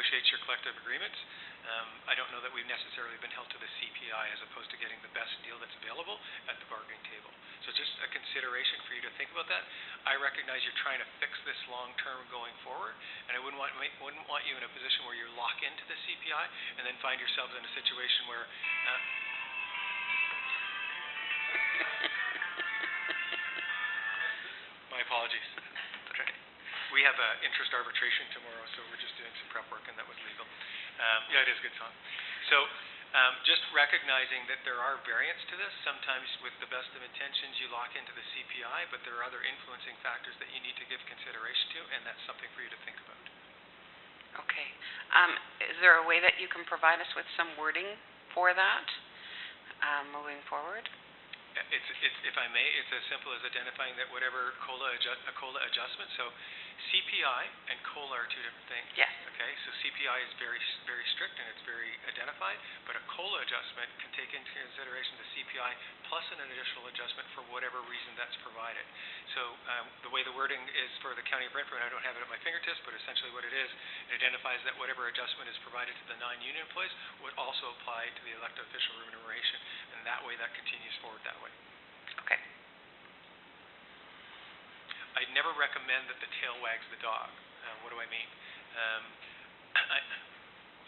negotiates your collective agreements. I don't know that we've necessarily been held to the CPI as opposed to getting the best deal that's available at the bargaining table. So just a consideration for you to think about that. I recognize you're trying to fix this long term going forward, and I wouldn't want you in a position where you're locked into the CPI and then find yourselves in a situation where my apologies. We have interest arbitration tomorrow, so we're just doing some prep work, and that was legal. Yeah, it is a good song. So just recognizing that there are variants to this. Sometimes with the best of intentions, you lock into the CPI, but there are other influencing factors that you need to give consideration to, and that's something for you to think about. Okay. Is there a way that you can provide us with some wording for that moving forward? If I may, it's as simple as identifying that whatever a COLA adjustment. So CPI and COLA are two different things. Yes. Okay. So CPI is very, very strict and it's very identified, but a COLA adjustment can take into consideration the CPI plus an additional adjustment for whatever reason that's provided. So the way the wording is for the County of Brantford, I don't have it at my fingertips, but essentially what it is, it identifies that whatever adjustment is provided to the non-union employees would also apply to the elected official remuneration, and that way that continues forward that way. Okay. I'd never recommend that the tail wags the dog. What do I mean?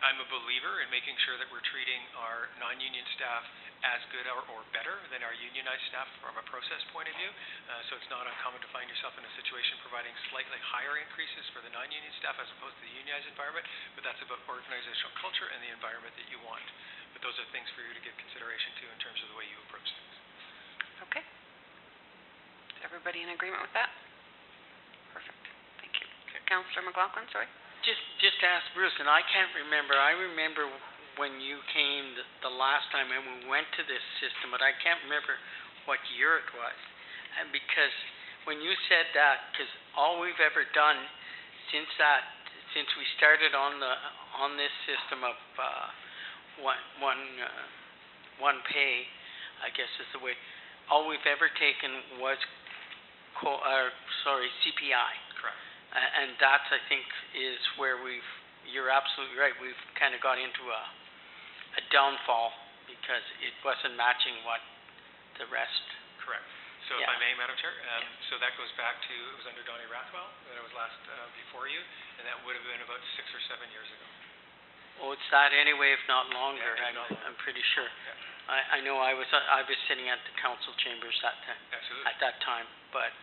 I'm a believer in making sure that we're treating our non-union staff as good or better than our unionized staff from a process point of view. So it's not uncommon to find yourself in a situation providing slightly higher increases for the non-union staff as opposed to the unionized environment, but that's about organizational culture and the environment that you want. But those are things for you to give consideration to in terms of the way you approach things. Okay. Is everybody in agreement with that? Perfect. Thank you. Okay. Councillor McLaughlin, sorry. Just to ask Bruce, and I can't remember. I remember when you came the last time and we went to this system, but I can't remember what year it was. And because when you said that, because all we've ever done since we started on this system of one pay, I guess is the way. All we've ever taken was CPI. Correct. And that, I think, is where you're absolutely right, we've kind of got into a downfall because it wasn't matching what the rest. Correct. So if I may, Madam Chair, so that goes back to, it was under Donnie Rathwell that I was last before you, and that would have been about 6 or 7 years ago. Oh, it's that anyway, if not longer. Yeah, I'm pretty sure. Yeah. I know I was sitting at the council chambers at that time, but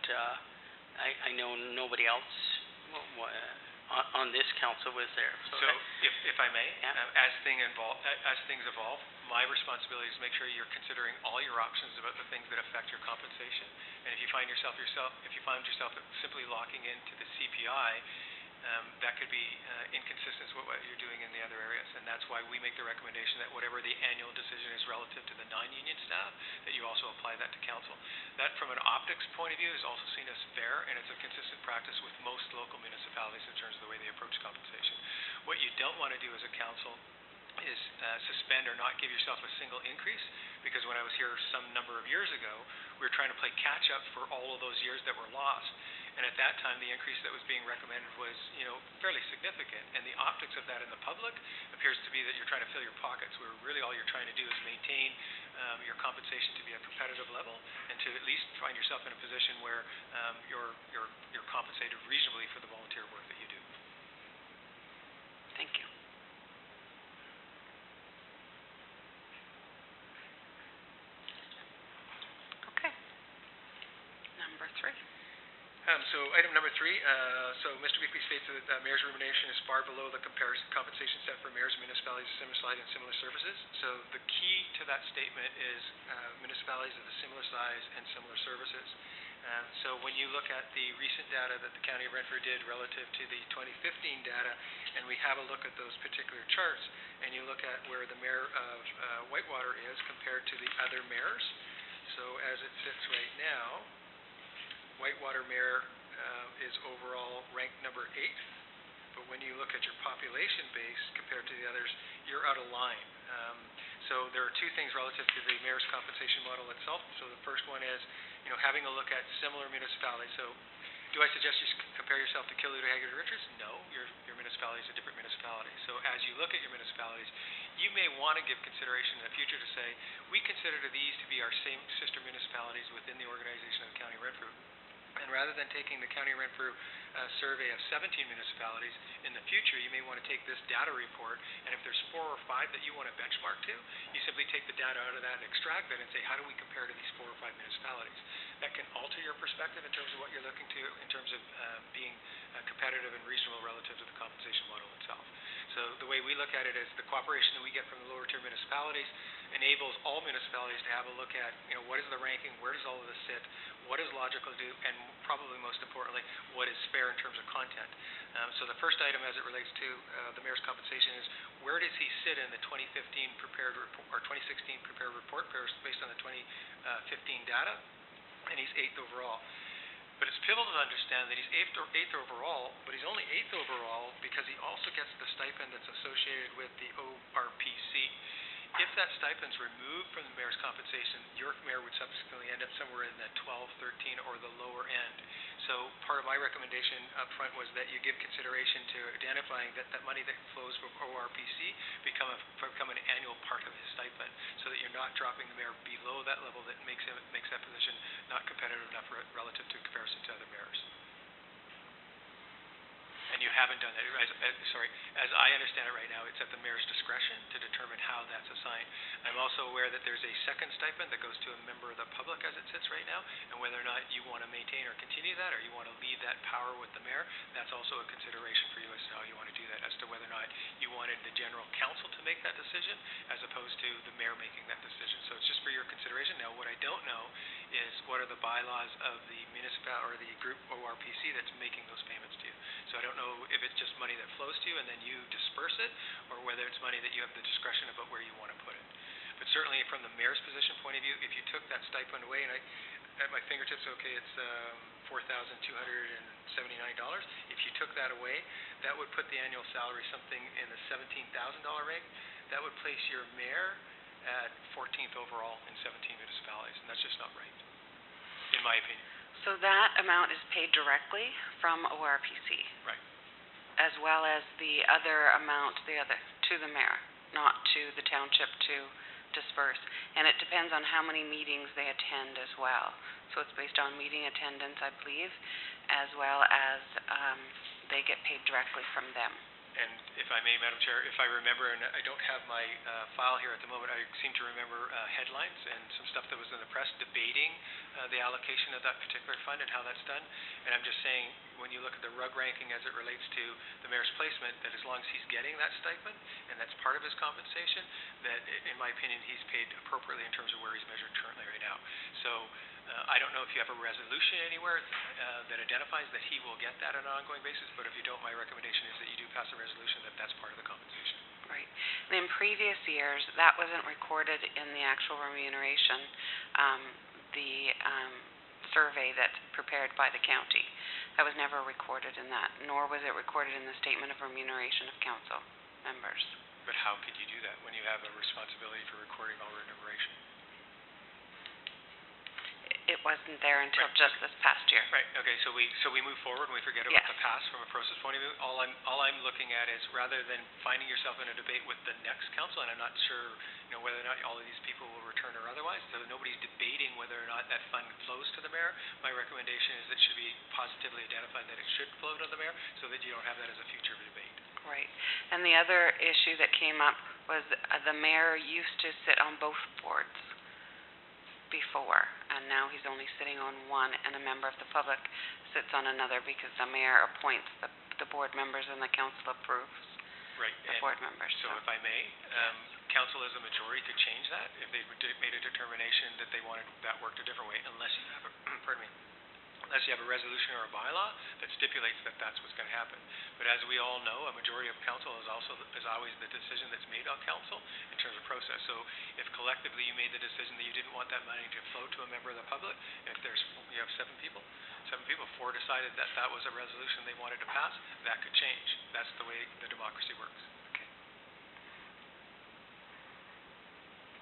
I know nobody else on this council was there. So if I may, as things evolve, my responsibility is to make sure you're considering all your options about the things that affect your compensation. And if you find yourself simply locking into the CPI, that could be inconsistent with what you're doing in the other areas. And that's why we make the recommendation that whatever the annual decision is relative to the non-union staff, that you also apply that to council. That, from an optics point of view, is also seen as fair, and it's a consistent practice with most local municipalities in terms of the way they approach compensation. What you don't want to do as a council is suspend or not give yourself a single increase, because when I was here some number of years ago, we were trying to play catch up for all of those years that were lost. And at that time, the increase that was being recommended was, fairly significant. And the optics of that in the public appears to be that you're trying to fill your pockets, where really all you're trying to do is maintain your compensation to be a competitive level, and to at least find yourself in a position where you're compensated reasonably for the volunteer work that you do. Thank you. Okay. Number 3. So item number 3, so Mr. Weekly states that mayor's remuneration is far below the compensation set for mayors of municipalities of similar size and similar services. So the key to that statement is municipalities of a similar size and similar services. So when you look at the recent data that the County of Brantford did relative to the 2015 data, and we have a look at those particular charts, and you look at where the mayor of Whitewater is compared to the other mayors. So as it sits right now, Whitewater mayor is overall ranked number 8th, but when you look at your population base compared to the others, you're out of line. So there are two things relative to the mayor's compensation model itself. So the first one is, having a look at similar municipalities. So do I suggest you compare yourself to Killuda, Haggard, or Richards? No, your municipality is a different municipality. municipalities. So as you look at your municipalities, you may want to give consideration in the future to say, we consider these to be our same sister municipalities within the organization of the County of Renfrew. And rather than taking the County of Renfrew survey of 17 municipalities, in the future you may want to take this data report, and if there's 4 or 5 that you want to benchmark to, you simply take the data out of that and extract that and say, how do we compare to these 4 or 5 municipalities? That can alter your perspective in terms of what you're looking to, in terms of being competitive and reasonable relative to the compensation model itself. So the way we look at it is the cooperation that we get from the lower tier municipalities enables all municipalities to have a look at, what is the ranking, where does all of this sit, what is logical to do, and probably most importantly, what is fair in terms of content. So the first item as it relates to the mayor's compensation is, where does he sit in the 2015 prepared report, or 2016 prepared report based on the 2015 data, and he's 8th overall. But it's pivotal to understand that he's 8th overall, but he's only 8th overall because he also gets the stipend that's associated with the ORPC. If that stipend's removed from the mayor's compensation, your mayor would subsequently end up somewhere in the 12, 13, or the lower end. So part of my recommendation up front was that you give consideration to identifying that money that flows from ORPC become an annual part of his stipend, so that you're not dropping the mayor below that level that makes that position not competitive enough relative to comparison to other mayors. And you haven't done that. As I understand it right now, it's at the mayor's discretion to determine how that's assigned. I'm also aware that there's a second stipend that goes to a member of the public as it sits right now, and whether or not you want to maintain or continue that, or you want to leave that power with the mayor, that's also a consideration for you as to how you want to do that, as to whether or not you wanted the general council to make that decision, as opposed to the mayor making that decision. So it's just for your consideration. Now, what I don't know is what are the bylaws of the municipal or the group ORPC that's making those payments to you. So I don't know if it's just money that flows to you and then you disperse it, or whether it's money that you have the discretion about where you want to put it. But certainly from the mayor's position point of view, if you took that stipend away, and at my fingertips, okay, it's $4,279. If you took that away, that would put the annual salary something in the $17,000 range. That would place your mayor at 14th overall in 17 municipalities, and that's just not right, in my opinion. So that amount is paid directly from ORPC? Right. As well as the other amount, to the mayor, not to the township to disperse. And it depends on how many meetings they attend as well. So it's based on meeting attendance, I believe, as well as they get paid directly from them. And if I may, Madam Chair, if I remember, and I don't have my file here at the moment, I seem to remember headlines and some stuff that was in the press debating the allocation of that particular fund and how that's done. And I'm just saying, when you look at the rug ranking as it relates to the mayor's placement, that as long as he's getting that stipend, and that's part of his compensation, that in my opinion, he's paid appropriately in terms of where he's measured currently right now. So I don't know if you have a resolution anywhere that identifies that he will get that on an ongoing basis, but if you don't, my recommendation is that you do pass a resolution that that's part of the compensation. Right. And in previous years, that wasn't recorded in the actual remuneration, the survey that's prepared by the county. That was never recorded in that, nor was it recorded in the statement of remuneration of council members. But how could you do that when you have a responsibility for recording all remuneration? It wasn't there until just this past year. Right. Okay. So we move forward and we forget about the past from a process point of view. All I'm looking at is, rather than finding yourself in a debate with the next council, and I'm not sure whether or not all of these people will return or otherwise, so nobody's debating whether or not that fund flows to the mayor. My recommendation is it should be positively identified that it should flow to the mayor, so that you don't have that as a future debate. Right. And the other issue that came up was the mayor used to sit on both boards before, and now he's only sitting on one, and a member of the public sits on another because the mayor appoints the board members and the council approves the board members. So if I may, council as a majority could change that if they made a determination that they wanted that worked a different way, unless you have a unless you have a resolution or a bylaw that stipulates that that's what's going to happen. But as we all know, a majority of council is always the decision that's made on council in terms of process. So if collectively you made the decision that you didn't want that money to flow to a member of the public, if you have 7 people, 4 decided that that was a resolution they wanted to pass, that could change. That's the way the democracy works.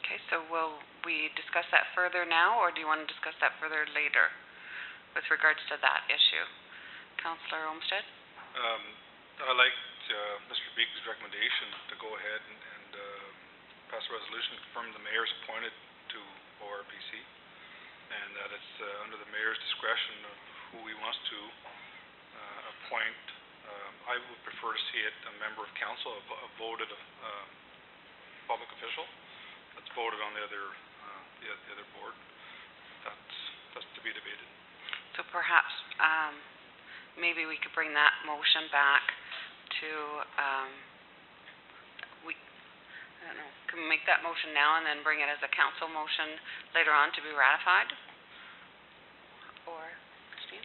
Okay, so will we discuss that further now, or do you want to discuss that further later with regards to that issue? Councillor Olmsted? I liked Mr. Beek's recommendation to go ahead and pass a resolution confirming the mayor is appointed to ORPC, and that it's under the mayor's discretion of who he wants to appoint. I would prefer to see it a member of council, a voted public official that's voted on the other board. That's to be debated. So perhaps maybe we could bring that motion back to I don't know. Can we make that motion now and then bring it as a council motion later on to be ratified? Or Christine?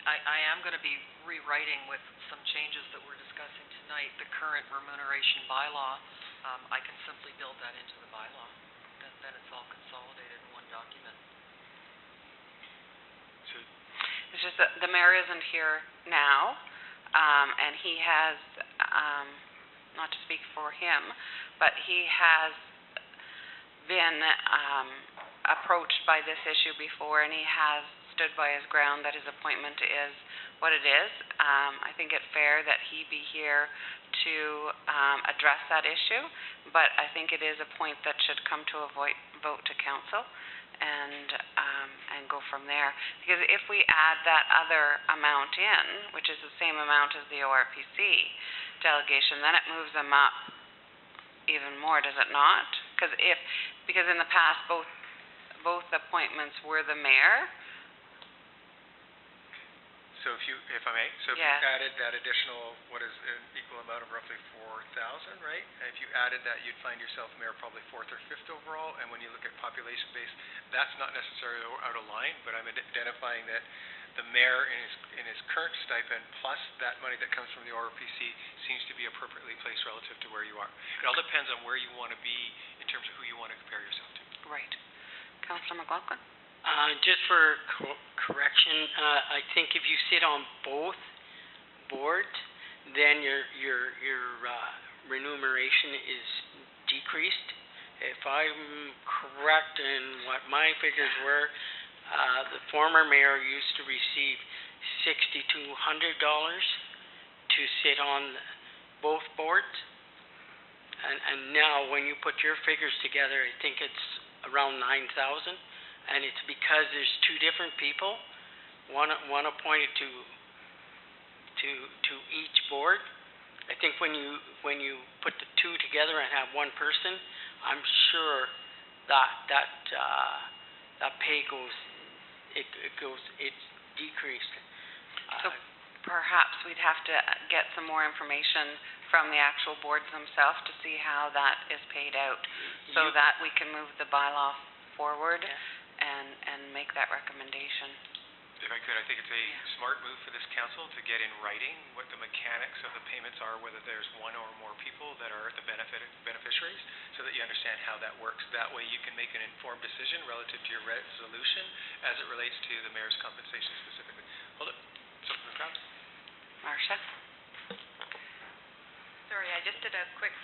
I am going to be rewriting with some changes that we're discussing tonight, the current remuneration bylaw. I can simply build that into the bylaw. Then it's all consolidated in one document. It's just that the mayor isn't here now, and he has, not to speak for him, but he has been approached by this issue before, and he has stood by his ground that his appointment is what it is. I think it's fair that he be here to address that issue, but I think it is a point that should come to a vote to council and go from there. Because if we add that other amount in, which is the same amount as the ORPC delegation, then it moves them up even more, does it not? Because in the past both appointments were the mayor. So if I may, if you added that additional, what is an equal amount of roughly 4,000, right? And if you added that, you'd find yourself mayor probably 4th or 5th overall. And when you look at population base, that's not necessarily out of line, but I'm identifying that the mayor in his current stipend plus that money that comes from the ORPC seems to be appropriately placed relative to where you are. It all depends on where you want to be in terms of who you want to compare yourself to. Right. Councillor McLaughlin? Just for correction, I think if you sit on both boards, then your remuneration is decreased. If I'm correct in what my figures were, the former mayor used to receive $6,200 to sit on both boards, and now when you put your figures together, I think it's around 9,000. And it's because there's two different people, one appointed to each board. I think when you put the two together and have one person, I'm sure that pay it's decreased. So perhaps we'd have to get some more information from the actual boards themselves to see how that is paid out, so that we can move the bylaw forward. Yeah. And make that recommendation. If I could, I think it's a smart move for this council to get in writing what the mechanics of the payments are, whether there's one or more people that are the beneficiaries, so that you understand how that works. That way you can make an informed decision relative to your resolution as it relates to the mayor's compensation specifically. Hold it. So from the crowd. Marcia? Sorry, I just did a quick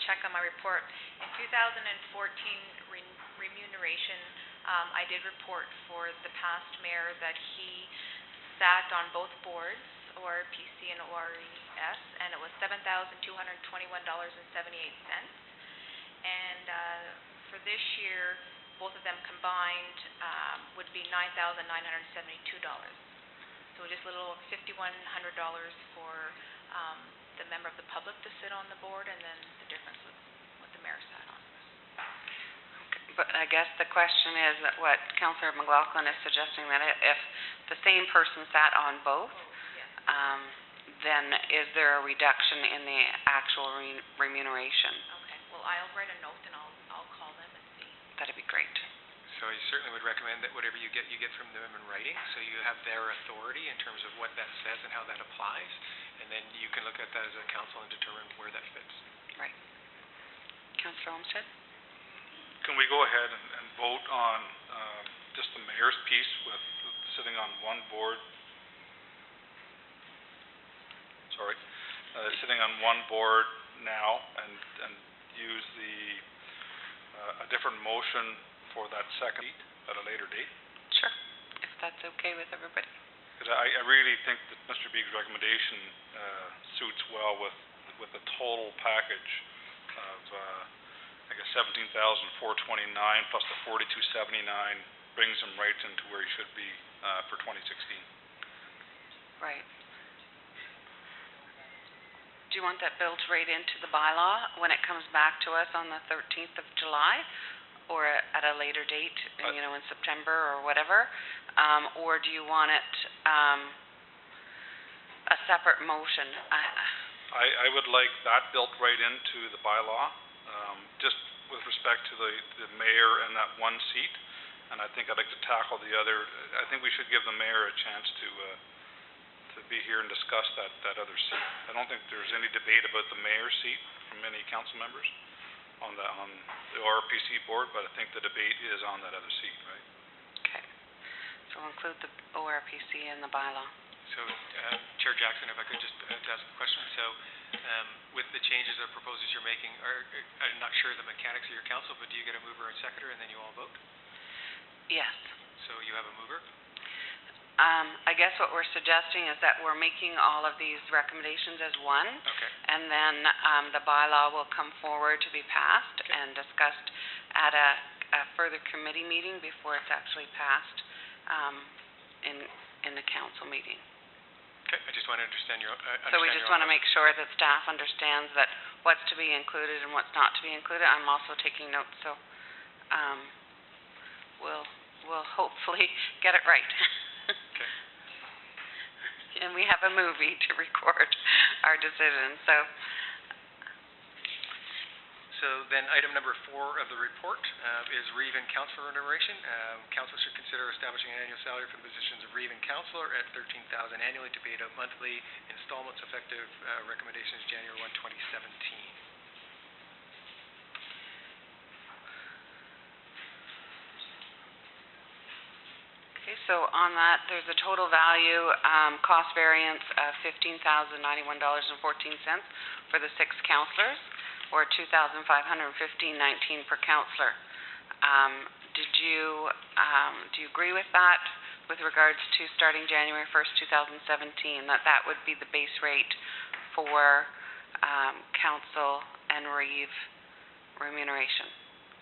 check on my report. In 2014 remuneration, I did report for the past mayor that he sat on both boards, ORPC and ORES, and it was $7,221.78. And for this year, both of them combined would be $9,972. So just a little over $5,100 for the member of the public to sit on the board, and then the difference with what the mayor sat on. But I guess the question is that what Councillor McLaughlin is suggesting, that if the same person sat on both, then is there a reduction in the actual remuneration? Okay. Well, I'll write a note and I'll call them and see. That'd be great. So I certainly would recommend that whatever you get from them in writing, so you have their authority in terms of what that says and how that applies, and then you can look at that as a council and determine where that fits. Right. Councillor Olmsted? Can we go ahead and vote on just the mayor's piece with sitting on one board? Sorry, sitting on one board now, and use a different motion for that second seat at a later date? Sure, if that's okay with everybody. Because I really think that Mr. Beek's recommendation suits well with with a total package of, I guess 17,429 plus the 4279 brings him right into where he should be, for 2016. Right. Do you want that built right into the bylaw when it comes back to us on the 13th of July? Or at a later date, you know, in September or whatever? Or do you want it a separate motion? I would like that built right into the bylaw, just with respect to the mayor and that one seat. And I think I'd like to tackle the other. I think we should give the mayor a chance to be here and discuss that other seat. I don't think there's any debate about the mayor's seat from any council members on the ORPC board, but I think the debate is on that other seat, right? Okay. So we'll include the ORPC in the bylaw. So, Chair Jackson, if I could just ask a question. So, with the changes or proposals you're making, I'm not sure the mechanics of your council, but do you get a mover and seconder and then you all vote? Yes. So you have a mover? I guess what we're suggesting is that we're making all of these recommendations as one. Okay. And then the bylaw will come forward to be passed and discussed at a further committee meeting before it's actually passed in the council meeting. Okay, I just want to understand your So we just want to make sure that staff understands that what's to be included and what's not to be included. I'm also taking notes, so we'll hopefully get it right. Okay. And we have a movie to record our decision, So then item number 4 of the report is Reeve and Councillor remuneration. Council should consider establishing an annual salary for the positions of Reeve and Councillor at $13,000 annually to be paid out monthly installments effective recommendations January 1, 2017. okay, so on that, there's a total value cost variance of $15,091.14 for the 6 councillors, or $2,515.19 per councillor. Do you agree with that with regards to starting January 1st, 2017, that would be the base rate for council and Reeve remuneration?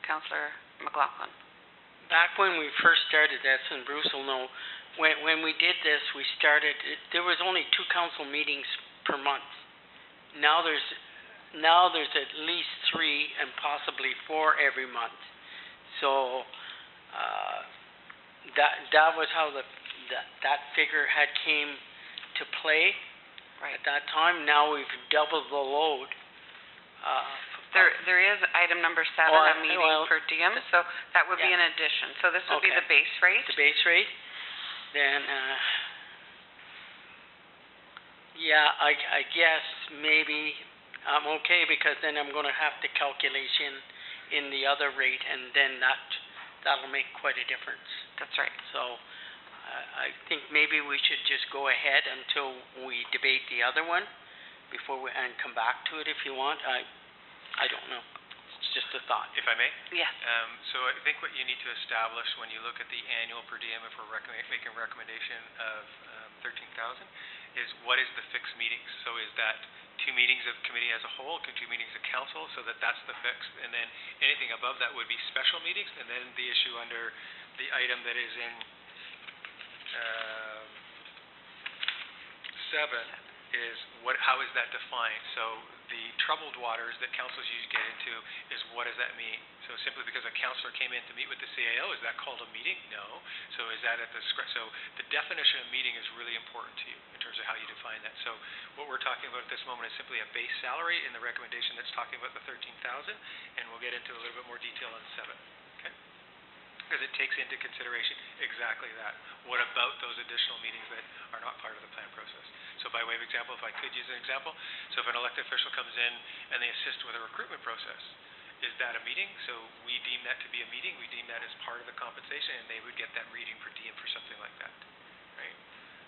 Councillor McLaughlin. Back when we first started this, and Bruce will know, when we did this, there was only 2 council meetings per month. Now there's at least 3 and possibly 4 every month. So that was how that figure had came to play at that time. Now we've doubled the load. There is item number 7, a meeting per diem, so that would be an addition. So this would be the base rate. The base rate. Then, I guess maybe I'm okay, because then I'm going to have to calculate in the other rate, and then that'll make quite a difference. That's right. So I think maybe we should just go ahead until we debate the other one and come back to it if you want. I don't know. It's just a thought. If I may? Yes. So I think what you need to establish when you look at the annual per diem, if we're making a recommendation of $13,000, is what is the fixed meetings? So is that 2 meetings of committee as a whole, 2 meetings of council, so that's the fixed, and then anything above that would be special meetings, and then the issue under the item that is in 7 is how is that defined? So the troubled waters that councils usually get into is what does that mean? So simply because a councillor came in to meet with the CAO, is that called a meeting? No. So is that at the so the definition of meeting is really important to you in terms of how you define that. So what we're talking about at this moment is simply a base salary in the recommendation that's talking about the $13,000, and we'll get into a little bit more detail on 7. Okay? Because it takes into consideration exactly that. What about those additional meetings that are not part of the plan process? So by way of example, if I could use an example, so if an elected official comes in and they assist with a recruitment process, is that a meeting? So we deem that to be a meeting, we deem that as part of the compensation, and they would get that reading per diem for something like that, right?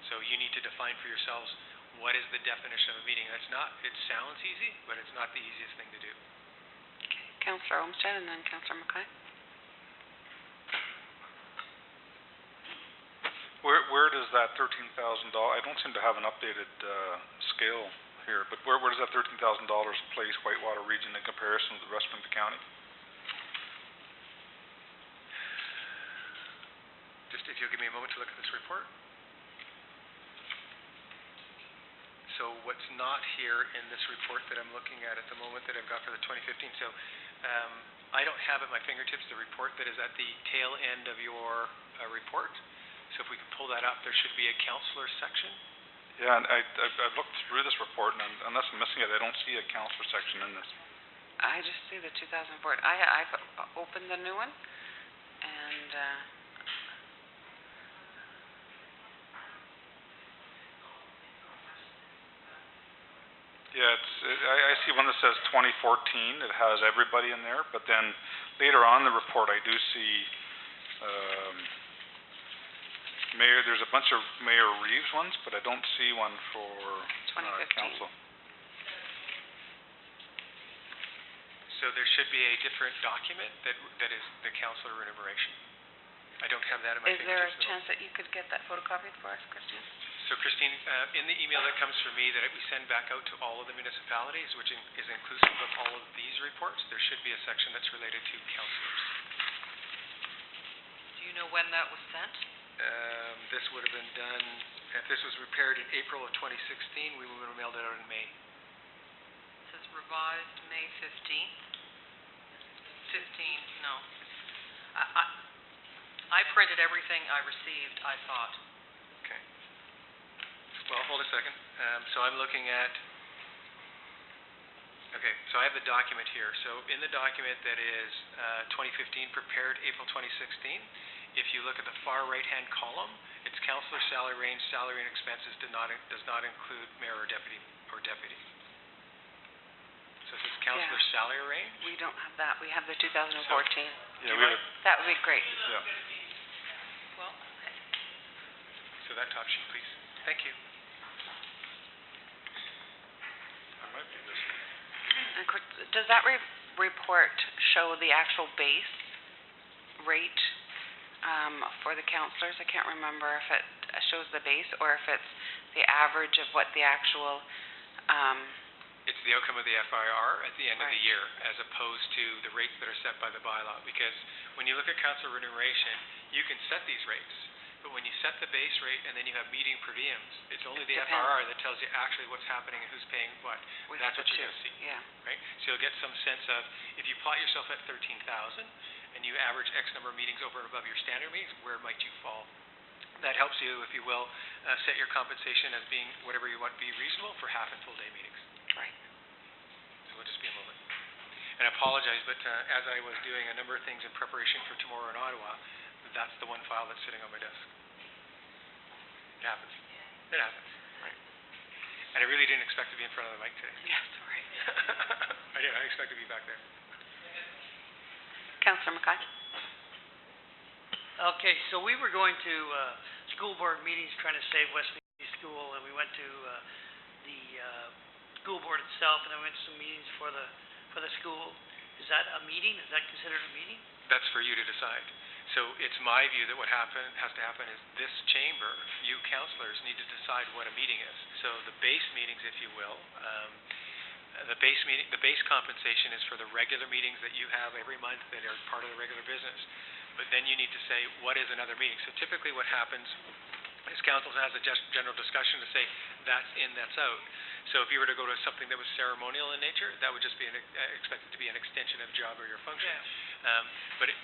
So you need to define for yourselves what is the definition of a meeting. It sounds easy, but it's not the easiest thing to do. Okay, Councillor Olmsted and then Councillor McKay. Where does that $13,000? I don't seem to have an updated scale here, but where does that $13,000 place Whitewater Region in comparison to the rest of the county? Just if you'll give me a moment to look at this report. So what's not here in this report that I'm looking at the moment that I've got for the 2015, so I don't have at my fingertips the report that is at the tail end of your report. So if we could pull that up, there should be a counselor section. Yeah, and I've looked through this report, and unless I'm missing it, I don't see a counselor section in this. I just see the 2004. I've opened the new one, and Yeah, I see one that says 2014. It has everybody in there, but then later on in the report, I do see Mayor. There's a bunch of Mayor Reeves ones, but I don't see one for 2015. council. So there should be a different document that is the counselor remuneration. I don't have that in my is there a fingertips. chance that you could get that photocopied for us, Christine? So Christine, in the email that comes from me that we send back out to all of the municipalities, which is inclusive of all of these reports, there should be a section that's related to councillors. Do you know when that was sent? This would have been done, if this was prepared in April of 2016, we would have mailed it out in May. It says revised May 15th. 15, no. I printed everything I received, I thought. Okay. Well, hold a second. So I'm looking at, okay, so I have the document here. So in the document that is 2015, prepared April 2016, if you look at the far right-hand column, it's councillor salary range, salary and expenses does not include mayor or deputy. So this is councillor salary range. We don't have that. We have the 2014. Yeah, we have. That would be great. Yeah. Well, So that top sheet, please. Thank you. That might be this one. And does that report show the actual base rate for the councillors? I can't remember if it shows the base or if it's the average of what the actual It's the outcome of the FIR at the end of the Right. year, as opposed to the rates that are set by the bylaw. Because when you look at council remuneration, you can set these rates, but when you set the base rate and then you have meeting per diems, it's only the Depends. FIR that tells you actually what's happening and who's paying what. with That's the what you're two. going to see, Yeah. right? So you'll get some sense of, if you plot yourself at 13,000 and you average X number of meetings over and above your standard meetings, where might you fall? That helps you, if you will, set your compensation as being whatever you want to be reasonable for half and full day meetings. Right. So we'll just be a moment. And I apologize, but as I was doing a number of things in preparation for tomorrow in Ottawa, that's the one file that's sitting on my desk. It happens. It happens. Right. And I really didn't expect to be in front of the mic today. Yeah, sorry. I didn't. I expected to be back there. Councillor Mackay? Okay, so we were going to school board meetings trying to save Westmead School, and we went to the school board itself, and then we went to some meetings for the school. Is that a meeting? Is that considered a meeting? That's for you to decide. So it's my view that what has to happen is this chamber, you councillors, need to decide what a meeting is. So the base meetings, if you will, the base compensation is for the regular meetings that you have every month that are part of the regular business. But then you need to say, what is another meeting? So typically what happens is council has a general discussion to say, that's in, that's out. So if you were to go to something that was ceremonial in nature, that would just be expected to be an extension of job or your function. Yeah.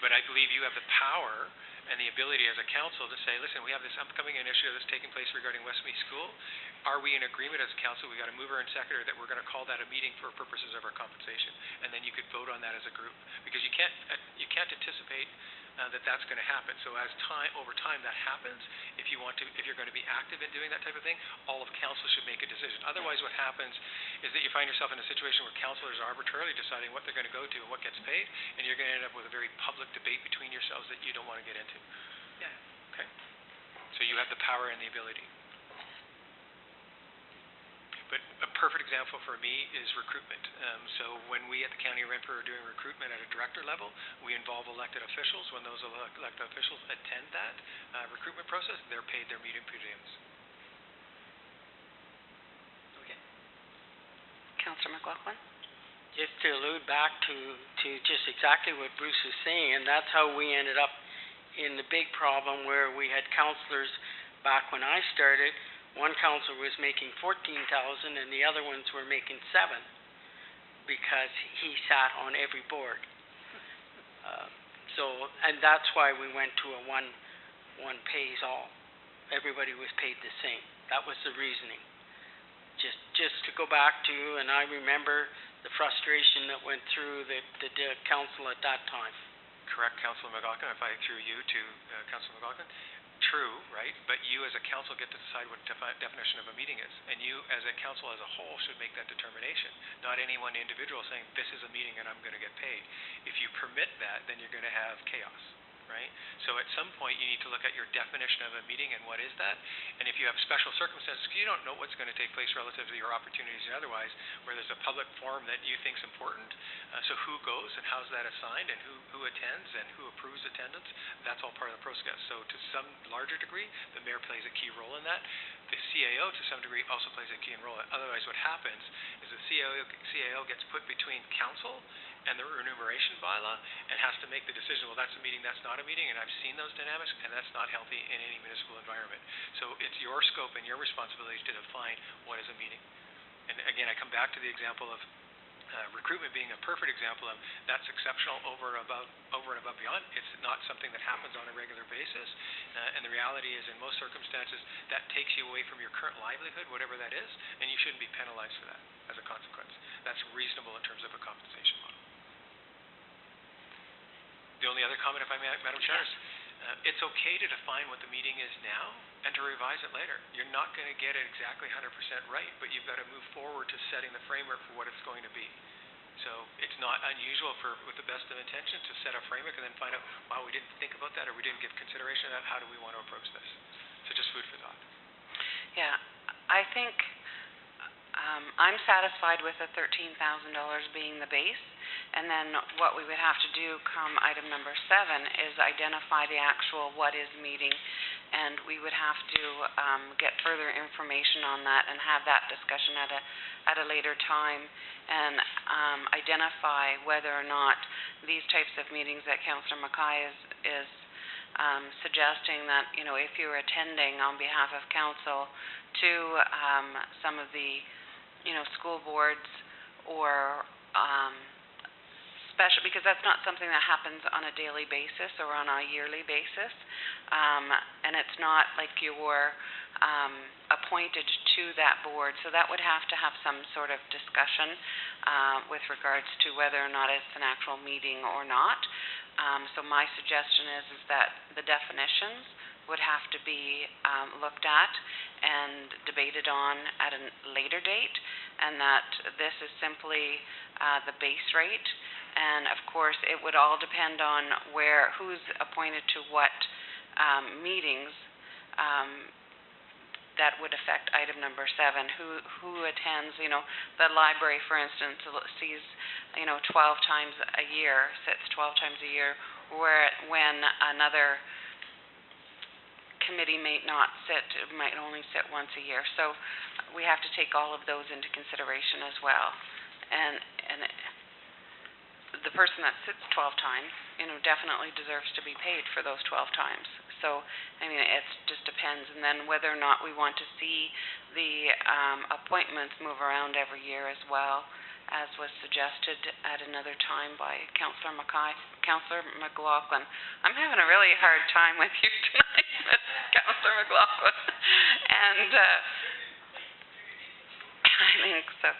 But I believe you have the power and the ability as a council to say, listen, we have this upcoming initiative that's taking place regarding Westmead School. Are we in agreement as a council? We got a mover and seconder that we're going to call that a meeting for purposes of our compensation, and then you could vote on that as a group, because you can't anticipate that that's going to happen. So as over time that happens, if you're going to be active in doing that type of thing, all of council should make a decision. Otherwise, what happens is that you find yourself in a situation where councillors are arbitrarily deciding what they're going to go to and what gets paid, and you're going to end up with a very public debate between yourselves that you don't want to get into. Yeah. Okay? So you have the power and the ability. But a perfect example for me is recruitment. So when we at the County of Renfrew are doing recruitment at a director level, we involve elected officials. When those elected officials attend that recruitment process, they're paid their meeting per diems. Okay. Councillor McLaughlin? Just to allude back to just exactly what Bruce is saying, and that's how we ended up in the big problem where we had councillors back when I started. One councillor was making 14,000 and the other ones were making 7 because he sat on every board. And that's why we went to a one pays all. Everybody was paid the same. That was the reasoning. Just to go back to, and I remember the frustration that went through the council at that time. Correct, Councillor McLaughlin, if I threw you to Councillor McLaughlin. True, right? But you as a council get to decide what definition of a meeting is. And you as a council as a whole should make that determination. Not any one individual saying, this is a meeting and I'm going to get paid. If you permit that, then you're going to have chaos, right? So at some point you need to look at your definition of a meeting and what is that. And if you have special circumstances, because you don't know what's going to take place relative to your opportunities and otherwise, where there's a public forum that you think is important, so who goes and how's that assigned and who attends and who approves attendance, that's all part of the process. So to some larger degree, the mayor plays a key role in that. The CAO to some degree also plays a key role. Otherwise what happens is the CAO gets put between council and the remuneration bylaw and has to make the decision, well, that's a meeting, that's not a meeting, and I've seen those dynamics, and that's not healthy in any municipal environment. So it's your scope and your responsibility to define what is a meeting. And again, I come back to the example of recruitment being a perfect example of that's exceptional over and above beyond. It's not something that happens on a regular basis, and the reality is in most circumstances that takes you away from your current livelihood, whatever that is, and you shouldn't be penalized for that as a consequence. That's reasonable in terms of a compensation model. The only other comment, if I may, Madam Chair, is it's okay to define what the meeting is now and to revise it later. You're not going to get it exactly 100% right, but you've got to move forward to setting the framework for what it's going to be. So it's not unusual with the best of intentions to set a framework and then find out, wow, we didn't think about that or we didn't give consideration to that. How do we want to approach this? So just food for thought. Yeah, I think I'm satisfied with the $13,000 being the base, and then what we would have to do come item number 7 is identify the actual what is meeting, and we would have to get further information on that and have that discussion at a later time, and identify whether or not these types of meetings that Councillor Mackay is suggesting that, you know, if you're attending on behalf of council to some of the, you know, school boards or special, because that's not something that happens on a daily basis or on a yearly basis, and it's not like you're appointed to that board, so that would have to have some sort of discussion with regards to whether or not it's an actual meeting or not. So my suggestion is that the definitions would have to be looked at and debated on at a later date, and that this is simply the base rate. And of course, it would all depend on who's appointed to what meetings. That would affect item number 7. Who attends? You know, the library, for instance, sees 12 times a year, sits 12 times a year, when another committee might only sit once a year. So we have to take all of those into consideration as well. And the person that sits 12 times, you know, definitely deserves to be paid for those 12 times. So, I mean, it just depends. And then whether or not we want to see the appointments move around every year as well, as was suggested at another time by Councillor Mackay. Councillor McLaughlin. I'm having a really hard time with you tonight, Councillor McLaughlin. And I think so.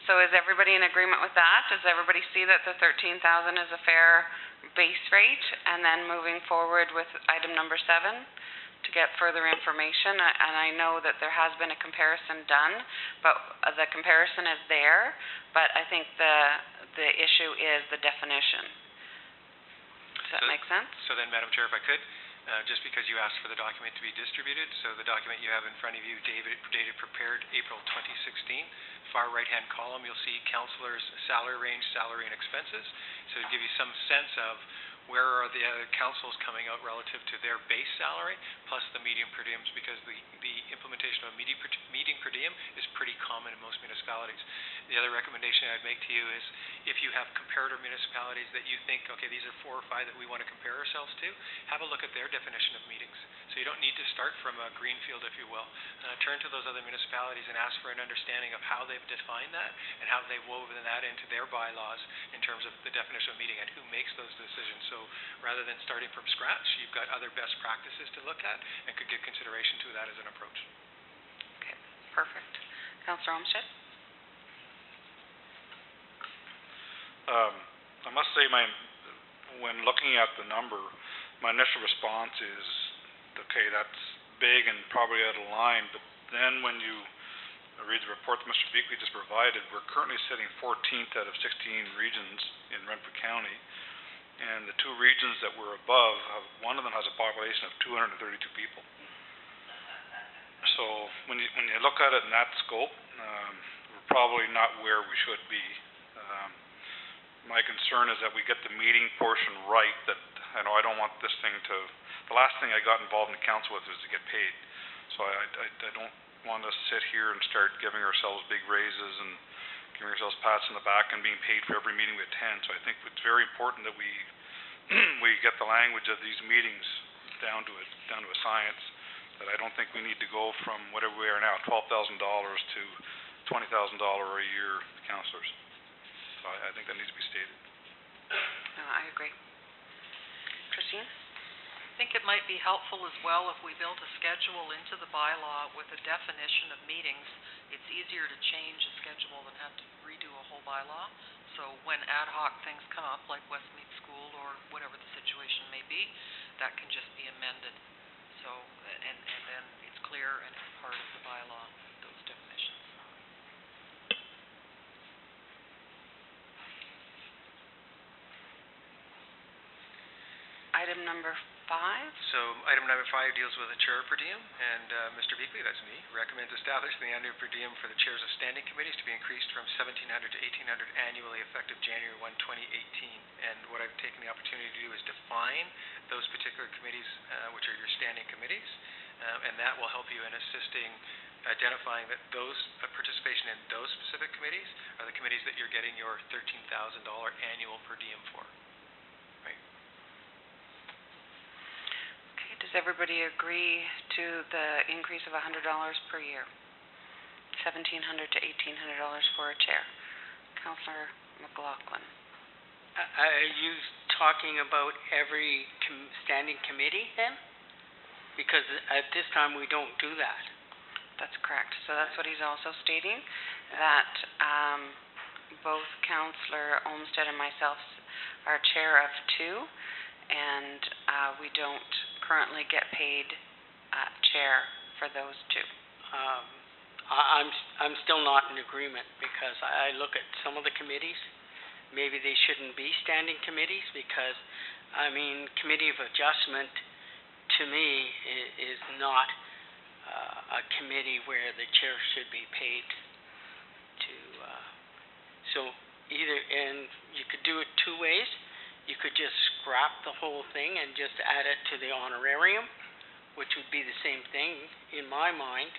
So is everybody in agreement with that? Does everybody see that the $13,000 is a fair base rate? And then moving forward with item number 7 to get further information. And I know that there has been a comparison done, but the comparison is there. But I think the issue is the definition. Does that make sense? So then, Madam Chair, if I could, just because you asked for the document to be distributed, so the document you have in front of you, dated prepared April 2016, far right-hand column, you'll see councillors' salary range, salary and expenses. So to give you some sense of where are the other councils coming out relative to their base salary plus the medium per diems, because the implementation of a median per diem is pretty common in most municipalities. The other recommendation I'd make to you is if you have comparator municipalities that you think, okay, these are 4 or 5 that we want to compare ourselves to, have a look at their definition of meetings. So you don't need to start from a greenfield, if you will. Turn to those other municipalities and ask for an understanding of how they've defined that and how they've woven that into their bylaws in terms of the definition of meeting and who makes those decisions. So rather than starting from scratch, you've got other best practices to look at and could give consideration to that as an approach. Okay, perfect. Councillor Olmsted? I must say, when looking at the number, my initial response is, okay, that's big and probably out of line, but then when you read the report that Mr. Beakley just provided, we're currently sitting 14th out of 16 regions in Renfrew County, and the 2 regions that we're above, one of them has a population of 232 people. So when you look at it in that scope, we're probably not where we should be. My concern is that we get the meeting portion right, that I don't want this thing to, the last thing I got involved in the council with was to get paid. So I don't want to sit here and start giving ourselves big raises and giving ourselves pats on the back and being paid for every meeting we attend. So I think it's very important that we we get the language of these meetings down to a science, that I don't think we need to go from whatever we are now, $12,000 to $20,000 a year councillors. So I think that needs to be stated. No, I agree. Christine? I think it might be helpful as well if we built a schedule into the bylaw with a definition of meetings. It's easier to change a schedule than have to redo a whole bylaw. So when ad hoc things come up, like Westmead School or whatever the situation may be, that can just be amended. So, and then it's clear and it's part of the bylaw, those definitions. Item number 5. So item number 5 deals with the chair per diem, and Mr. Beakley, that's me, recommends establishing the annual per diem for the chairs of standing committees to be increased from $1,700 to $1,800 annually effective January 1, 2018. And what I've taken the opportunity to do is define those particular committees, which are your standing committees, and that will help you in assisting identifying that those participation in those specific committees are the committees that you're getting your $13,000 annual per diem for. Does everybody agree to the increase of $100 per year? $1,700 to $1,800 for a chair. Councillor McLaughlin. Are you talking about every standing committee then? Because at this time we don't do that. That's correct. So that's what he's also stating, that both Councillor Olmsted and myself are chair of 2, and we don't currently get paid chair for those 2. I'm still not in agreement, because I look at some of the committees, maybe they shouldn't be standing committees, because I mean, committee of adjustment to me is not a committee where the chair should be paid to so either, and you could do it 2 ways. You could just scrap the whole thing and just add it to the honorarium, which would be the same thing in my mind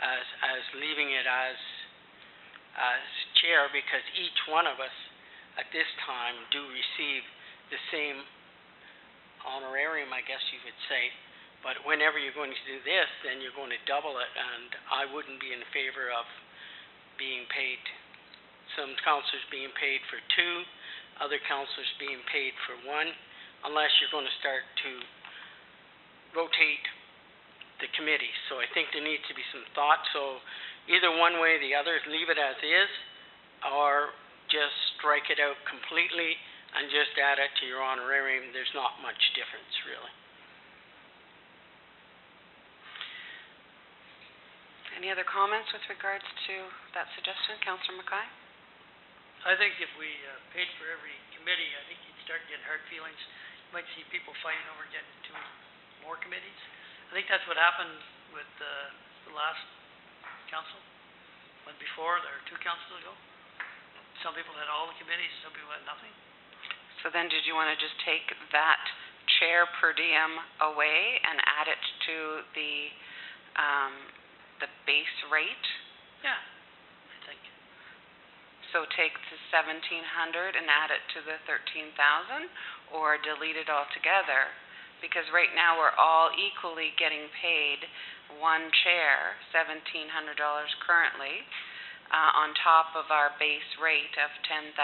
as leaving it as chair, because each one of us at this time do receive the same honorarium, I guess you could say. But whenever you're going to do this, then you're going to double it, and I wouldn't be in favor of being paid, some councillors being paid for 2, other councillors being paid for 1, unless you're going to start to rotate the committee. So I think there needs to be some thought. So either one way or the other, leave it as is, or just strike it out completely and just add it to your honorarium. There's not much difference, really. Any other comments with regards to that suggestion, Councillor Mackay? I think if we paid for every committee, I think you'd start getting hard feelings. You might see people fighting over getting 2 more committees. I think that's what happened with the last council. When before, there were 2 councils ago. Some people had all the committees, some people had nothing. So So then did you want to just take that chair per diem away and add it to the base rate? Yeah, I think. So take the 1,700 and add it to the 13,000, or delete it altogether? Because right now we're all equally getting paid one chair, $1,700 currently, on top of our base rate of $10,485.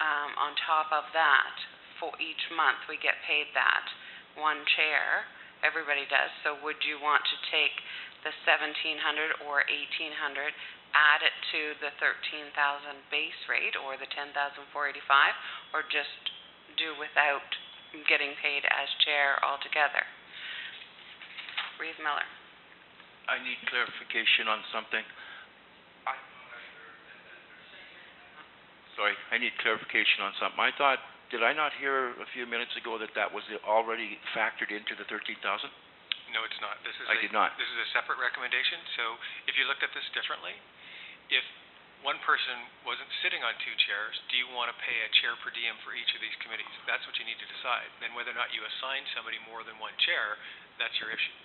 On top of that, for each month we get paid that one chair. Everybody does. So would you want to take the 1,700 or 1,800, add it to the 13,000 base rate or the 10,485, or just do without getting paid as chair altogether? Reeve Miller. I need clarification on something. Sorry, I need clarification on something. I thought, did I not hear a few minutes ago that that was already factored into the 13,000? No, it's not. This is I did not. This is a separate recommendation. So if you looked at this differently, if one person wasn't sitting on two chairs, do you want to pay a chair per diem for each of these committees? That's what you need to decide. Then whether or not you assign somebody more than one chair, that's your issue.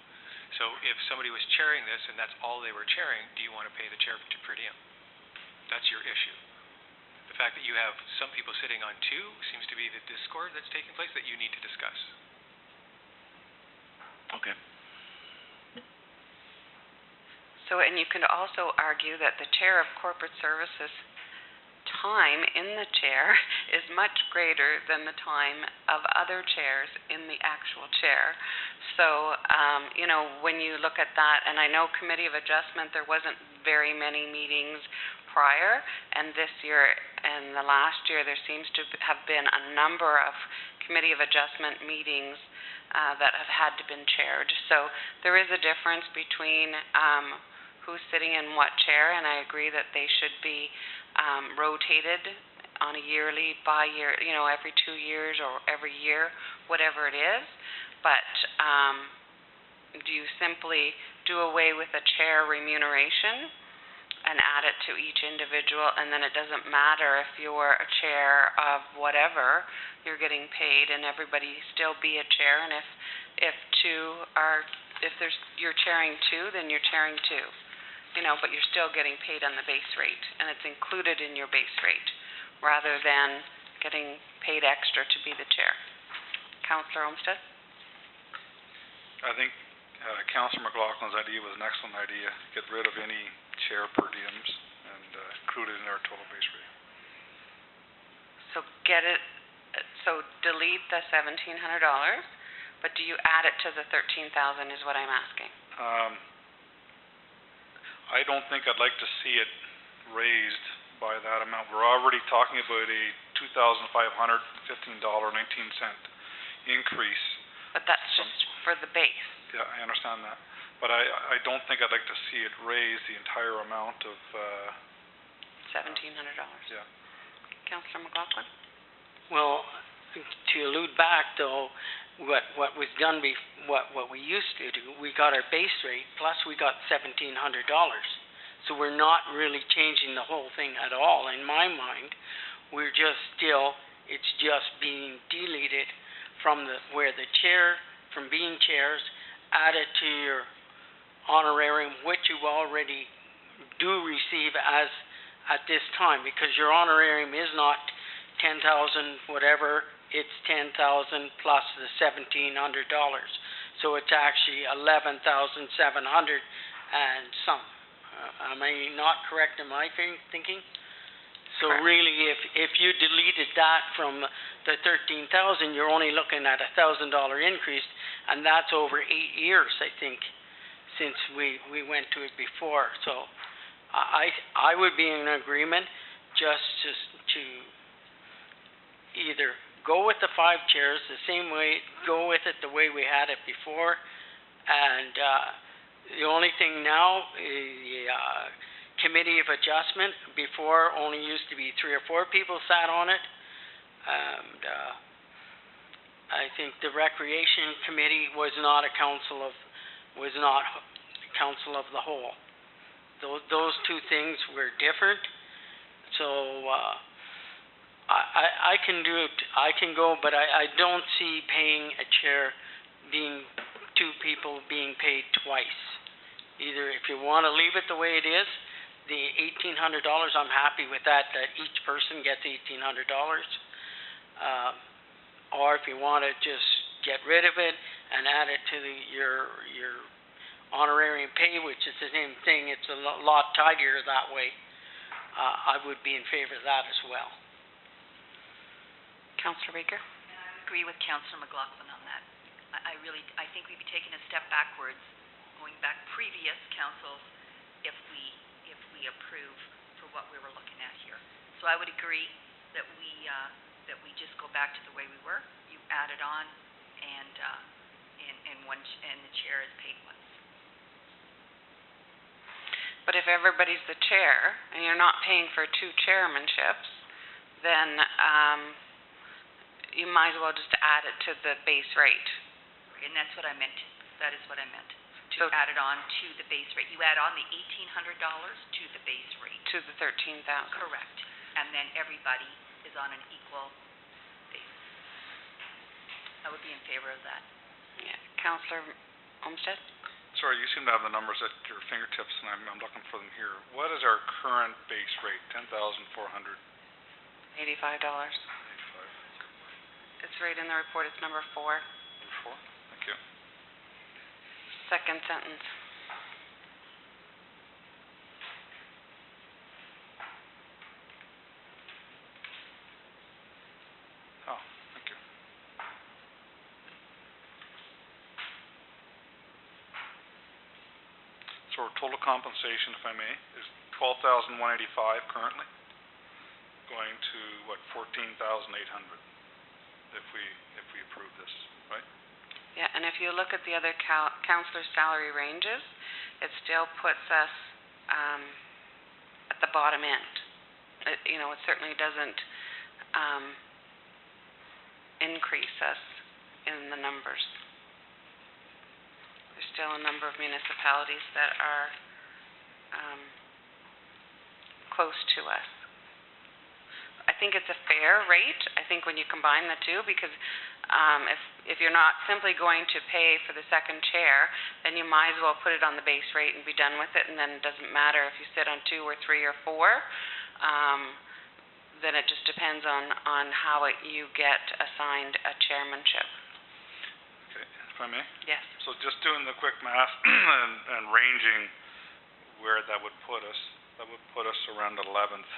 So if somebody was chairing this and that's all they were chairing, do you want to pay the chair per diem? That's your issue. The fact that you have some people sitting on two seems to be the discord that's taking place that you need to discuss. Okay. So, and you can also argue that the chair of corporate services time in the chair is much greater than the time of other chairs in the actual chair. So, you know, when you look at that, and I know Committee of Adjustment, there wasn't very many meetings prior, and this year and the last year there seems to have been a number of Committee of Adjustment meetings that have had to been chaired. So there is a difference between who's sitting in what chair, and I agree that they should be rotated on a yearly, by-year, you know, every 2 years or every year, whatever it is. But do you simply do away with a chair remuneration and add it to each individual, and then it doesn't matter if you're a chair of whatever, you're getting paid, and everybody still be a chair, and if you're chairing two, then you're chairing two. You know, but you're still getting paid on the base rate, and it's included in your base rate, rather than getting paid extra to be the chair. Councillor Olmsted? I think Councillor McLaughlin's idea was an excellent idea. Get rid of any chair per diems and include it in our total base rate. So delete the $1,700, but do you add it to the 13,000 is what I'm asking. I don't think I'd like to see it raised by that amount. We're already talking about a $2,515.19 increase. But that's just for the base. Yeah, I understand that. But I don't think I'd like to see it raise the entire amount of $1,700. Yeah. Councillor McLaughlin? Well, to allude back though, what was done what we used to do, we got our base rate plus we got $1,700. So we're not really changing the whole thing at all in my mind. We're just it's just being deleted from from being chairs, added to your honorarium, which you already do receive as at this time, because your honorarium is not 10,000 whatever. It's 10,000 plus the $1,700, so it's actually 11,700 and some. Am I not correct in my thinking? So correct. Really, if you deleted that from the 13,000, you're only looking at $1,000 increase, and that's over 8 years, I think, since we went to it before. So I would be in agreement just to either go with the 5 chairs the same way, go with it the way we had it before, and the only thing now is the Committee of Adjustment. Before only used to be 3 or 4 people sat on it, and I think the Recreation Committee was not council of the whole. Those two things were different. So, I can do it, I can go, but I don't see paying a chair being 2 people being paid twice. Either if you want to leave it the way it is, the $1,800, I'm happy with that each person gets $1,800. Or if you want to just get rid of it and add it to your honorarium pay, which is the same thing, it's a lot tidier that way. I would be in favor of that as well. Councillor Baker? Agree with Councillor McLaughlin on that. I think we'd be taking a step backwards, going back previous councils, if we approve for what we were looking at here. So I would agree that we just go back to the way we were. You add it on, and the chair is paid once. But if everybody's the chair, and you're not paying for 2 chairmanships, then you might as well just add it to the base rate. And that's what I meant. That is what I meant. So Add it on to the base rate. You add on the $1,800 to the base rate. to the 13,000. Correct. And then everybody is on an equal basis. I would be in favor of that. Yeah. Councillor Olmsted? Sorry, you seem to have the numbers at your fingertips, and I'm looking for them here. What is our current base rate? $10,400. $85. It's right in the report. It's number 4. Number 4. Thank you. Second sentence. Oh, thank you. So our total compensation, if I may, is $12,185 currently, going to what, $14,800 if we approve this, right? Yeah, and if you look at the other councillor salary ranges, it still puts us at the bottom end. It certainly doesn't increase us in the numbers. There's still a number of municipalities that are close to us. I think it's a fair rate. I think when you combine the two, because if you're not simply going to pay for the second chair, then you might as well put it on the base rate and be done with it, and then it doesn't matter if you sit on 2 or 3 or 4. Then it just depends on how you get assigned a chairmanship. Okay, if I may? Yes. So just doing the quick math and ranging where that would put us around 11th.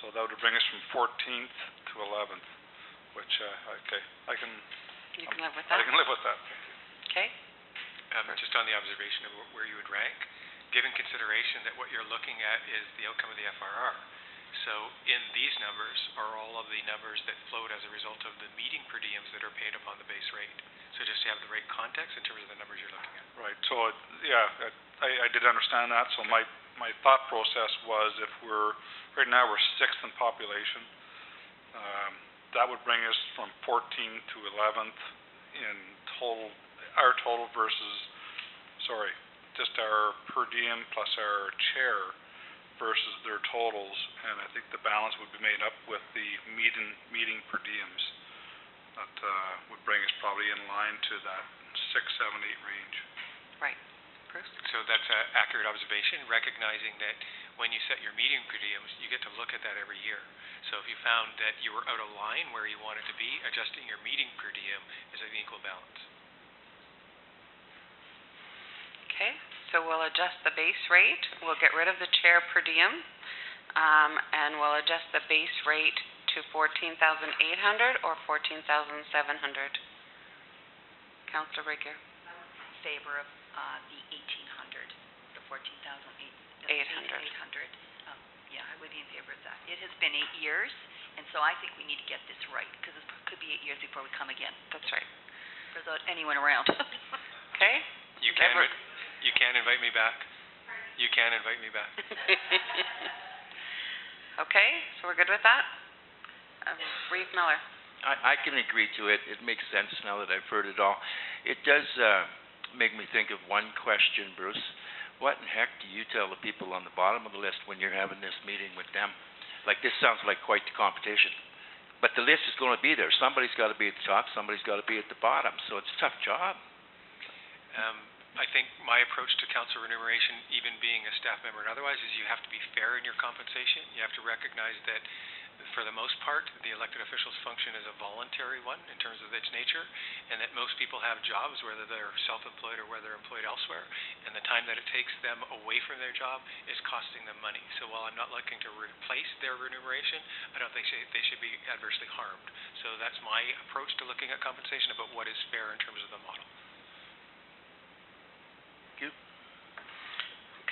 So that would bring us from 14th to 11th, which, I can... You can live with that? I can live with that, thank you. Okay. Just on the observation of where you would rank, given consideration that what you're looking at is the outcome of the FRR. So in these numbers are all of the numbers that float as a result of the meeting per diems that are paid upon the base rate. So just to have the right context in terms of the numbers you're looking at. Right, so, I did understand that, so my thought process was right now we're 6th in population. That would bring us from 14th to 11th in our total versus, just our per diem plus our chair versus their totals, and I think the balance would be made up with the meeting per diems. That would bring us probably in line to that 6, 7, 8 range. Right. Bruce? So that's an accurate observation, recognizing that when you set your meeting per diems, you get to look at that every year. So if you found that you were out of line where you wanted to be, adjusting your meeting per diem is an equal balance. Okay, so we'll adjust the base rate. We'll get rid of the chair per diem, and we'll adjust the base rate to 14,800 or 14,700. Councillor Ricker? In favor of the 1,800, the 14,800. 800. Yeah, I would be in favor of that. It has been 8 years, and so I think we need to get this right, because it could be 8 years before we come again. That's right. Without anyone around. Okay? You can invite me back. You can invite me back. Okay, so we're good with that? Reeve Miller? I can agree to it. It makes sense now that I've heard it all. It does make me think of one question, Bruce. What in heck do you tell the people on the bottom of the list when you're having this meeting with them? like this sounds like quite the competition. But the list is going to be there. Somebody's got to be at the top, somebody's got to be at the bottom, so it's a tough job. I think my approach to council remuneration, even being a staff member and otherwise, is you have to be fair in your compensation. You have to recognize that, for the most part, the elected officials' function is a voluntary one in terms of its nature, and that most people have jobs, whether they're self-employed or whether they're employed elsewhere, and the time that it takes them away from their job is costing them money. So while I'm not looking to replace their remuneration, I don't think they should be adversely harmed. So that's my approach to looking at compensation about what is fair in terms of the model.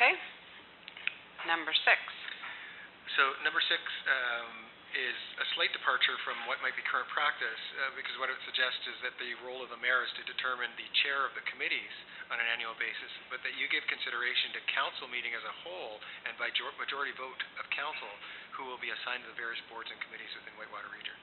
Okay. Number 6. So number 6 is a slight departure from what might be current practice, because what it suggests is that the role of the mayor is to determine the chair of the committees on an annual basis, but that you give consideration to council meeting as a whole and by majority vote of council who will be assigned to the various boards and committees within Whitewater Region.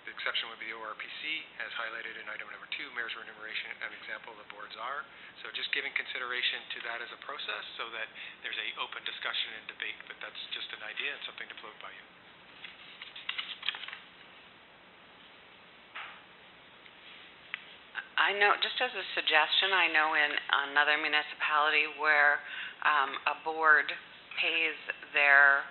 The exception would be the ORPC, as highlighted in item number 2, mayor's remuneration, an example of the boards are. So just giving consideration to that as a process so that there's a open discussion and debate, but that's just an idea and something to float by you. I know, just as a suggestion, I know in another municipality where a board pays their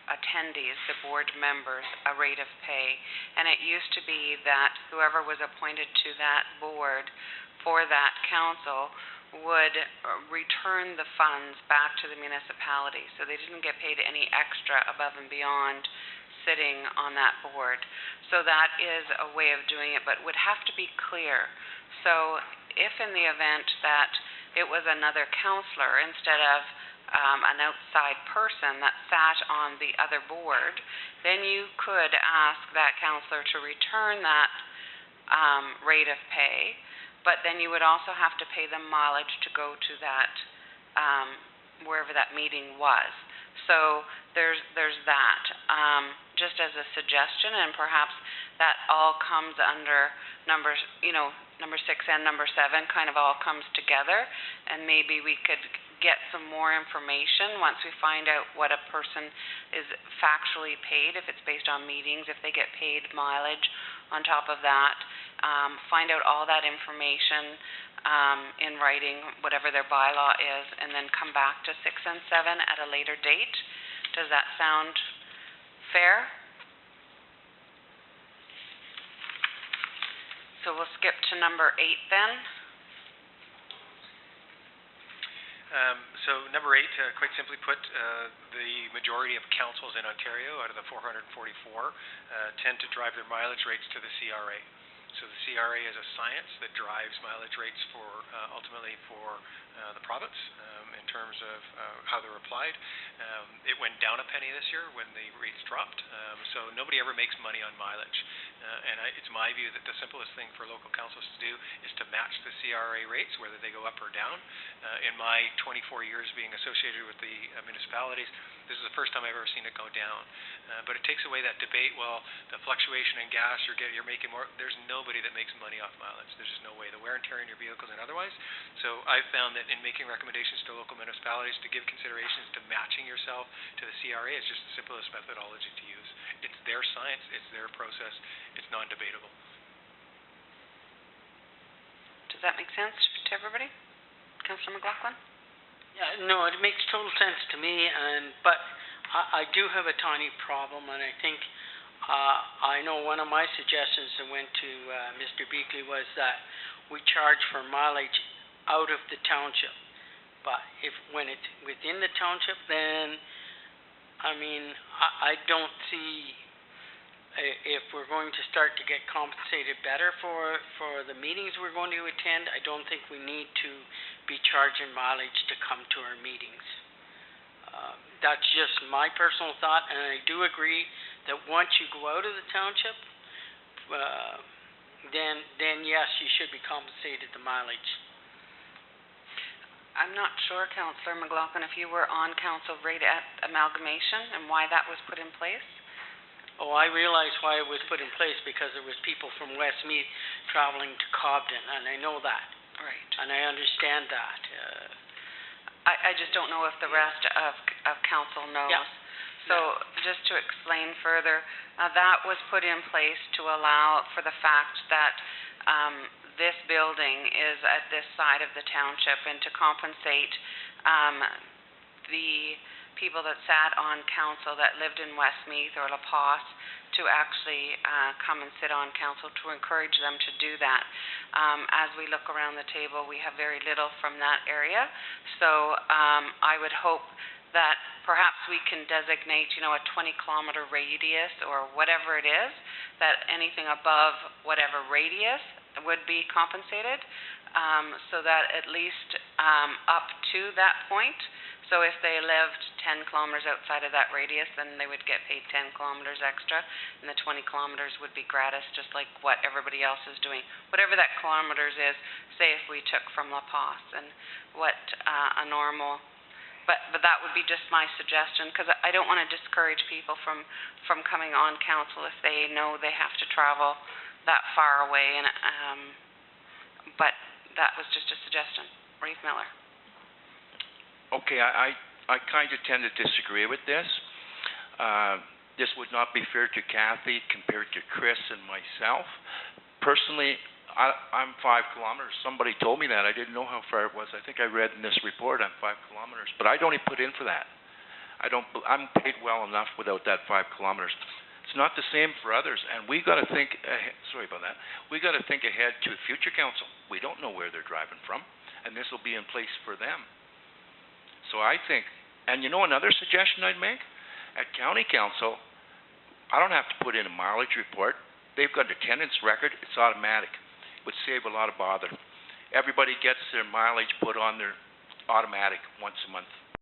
attendees, the board members, a rate of pay. And it used to be that whoever was appointed to that board for that council would return the funds back to the municipality. So they didn't get paid any extra above and beyond sitting on that board. So that is a way of doing it, but would have to be clear. So if in the event that it was another councillor instead of an outside person that sat on the other board, then you could ask that councillor to return that rate of pay, but then you would also have to pay them mileage to go to that, wherever that meeting was. So there's that. Just as a suggestion, and perhaps that all comes under numbers, number 6 and number 7 kind of all comes together, and maybe we could get some more information once we find out what a person is factually paid, if it's based on meetings, if they get paid mileage on top of that. Find out all that information in writing, whatever their bylaw is, and then come back to 6 and 7 at a later date. Does that sound fair? So we'll skip to number 8 then. So number 8, quite simply put, the majority of councils in Ontario, out of the 444, tend to drive their mileage rates to the CRA. So the CRA is a science that drives mileage rates for ultimately for the province in terms of how they're applied. It went down a penny this year when the rates dropped, so nobody ever makes money on mileage. And it's my view that the simplest thing for local councils to do is to match the CRA rates, whether they go up or down. In my 24 years being associated with the municipalities, this is the first time I've ever seen it go down. But it takes away that debate, well, the fluctuation in gas, you're making more. There's nobody that makes money off mileage. There's just no way. The wear and tear in your vehicles and otherwise. So I've found that in making recommendations to local municipalities to give considerations to matching yourself to the CRA is just the simplest methodology to use. It's their science, it's their process, it's non-debatable. Does that make sense to everybody? Councillor McLaughlin? Yeah, no, it makes total sense to me, but I do have a tiny problem, and I think I know one of my suggestions that went to Mr. Beakley was that we charge for mileage out of the township. But when it's within the township, then I don't see if we're going to start to get compensated better for the meetings we're going to attend. I don't think we need to be charging mileage to come to our meetings. That's just my personal thought, and I do agree that once you go out of the township, then yes, you should be compensated the mileage. I'm not sure, Councillor McLaughlin, if you were on council rate at amalgamation and why that was put in place? Oh, I realize why it was put in place, because there was people from Westmeath traveling to Cobden, and I know that. Right. And I understand that. I just don't know if the rest of council knows. Yeah. So just to explain further, that was put in place to allow for the fact that this building is at this side of the township, and to compensate the people that sat on council that lived in Westmeath or La Paz to actually come and sit on council, to encourage them to do that. As we look around the table, we have very little from that area. So I would hope that perhaps we can designate, you know, a 20-kilometer radius or whatever it is, that anything above whatever radius would be compensated, so that at least up to that point. So if they lived 10 kilometers outside of that radius, then they would get paid 10 kilometers extra, and the 20 kilometers would be gratis, just like what everybody else is doing. Whatever that kilometers is, say if we took from La Paz, and what a normal... But that would be just my suggestion, because I don't want to discourage people from coming on council if they know they have to travel that far away. And but that was just a suggestion. Reeve Miller. Okay, I kind of tend to disagree with this. This would not be fair to Kathy compared to Chris and myself. Personally, I'm 5 kilometers. Somebody told me that. I didn't know how far it was. I think I read in this report I'm 5 kilometers, but I don't even put in for that. I'm paid well enough without that 5 kilometers. It's not the same for others, and we got to think ahead. Sorry about that. We got to think ahead to future council. We don't know where they're driving from, and this will be in place for them. So I think, and you know another suggestion I'd make? At county council, I don't have to put in a mileage report. They've got an attendance record. It's automatic. Would save a lot of bother. Everybody gets their mileage put on their automatic once a month.